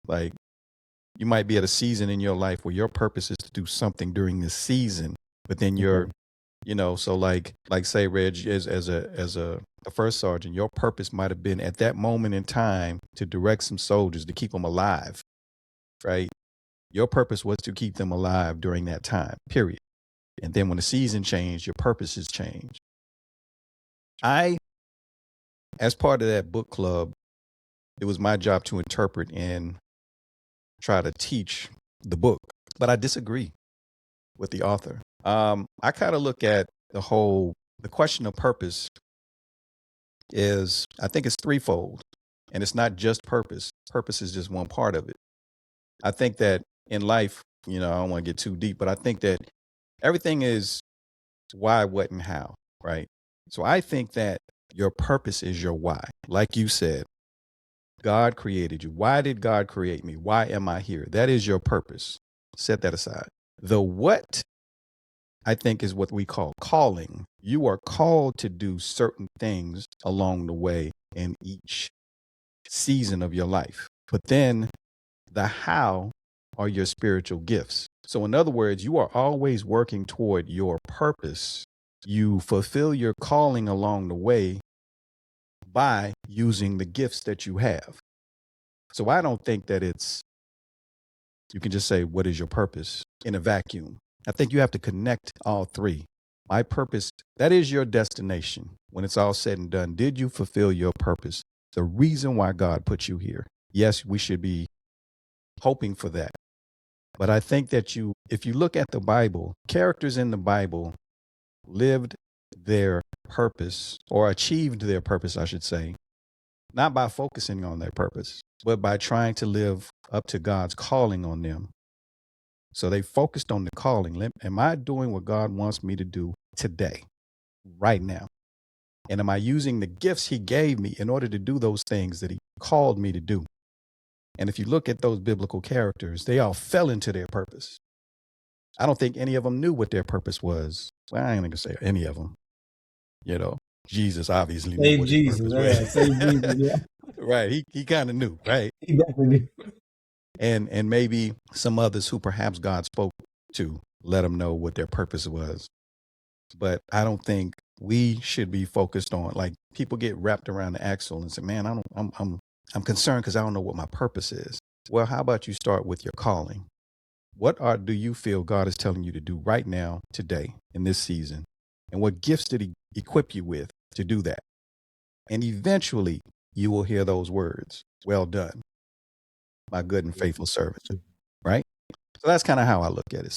Like you might be at a season in your life where your purpose is to do something during this season, but then you're, so like say Reg, as a first sergeant, your purpose might have been at that moment in time to direct some soldiers to keep them alive, right? Your purpose was to keep them alive during that time, period. And then when the season changed, your purposes changed. As part of that book club, it was my job to interpret and try to teach the book, but I disagree with the author. I kind of look at the question of purpose I think it's threefold, and it's not just purpose. Purpose is just one part of it. I think that in life, I don't want to get too deep, but I think that everything is why, what, and how, right? So I think that your purpose is your why. Like you said, God created you. Why did God create me? Why am I here? That is your purpose. Set that aside. The what, I think, is what we call calling. You are called to do certain things along the way in each season of your life. But then the how are your spiritual gifts. So in other words, you are always working toward your purpose. You fulfill your calling along the way by using the gifts that you have. So I don't think that you can just say, what is your purpose in a vacuum? I think you have to connect all three. My purpose, that is your destination. When it's all said and done, did you fulfill your purpose? The reason why God put you here. Yes, we should be hoping for that. But I think that if you look at the Bible, characters in the Bible lived their purpose or achieved their purpose, I should say, not by focusing on their purpose, but by trying to live up to God's calling on them. So they focused on the calling. Am I doing what God wants me to do today, right now? And am I using the gifts he gave me in order to do those things that he called me to do? And if you look at those biblical characters, they all fell into their purpose. I don't think any of them knew what their purpose was. Well, I ain't going to say any of them. Jesus obviously knew Save what his Jesus. purpose Yeah, was. save Jesus. Yeah, Right. He kind of knew, right? he definitely knew. And maybe some others who perhaps God spoke to let them know what their purpose was. But I don't think we should be focused on, like, people get wrapped around the axle and say, man, I'm concerned because I don't know what my purpose is. Well, how about you start with your calling? What do you feel God is telling you to do right now, today, in this season? And what gifts did he equip you with to do that? And eventually you will hear those words, well done, my good and faithful servant, right? So that's kind of how I look at it.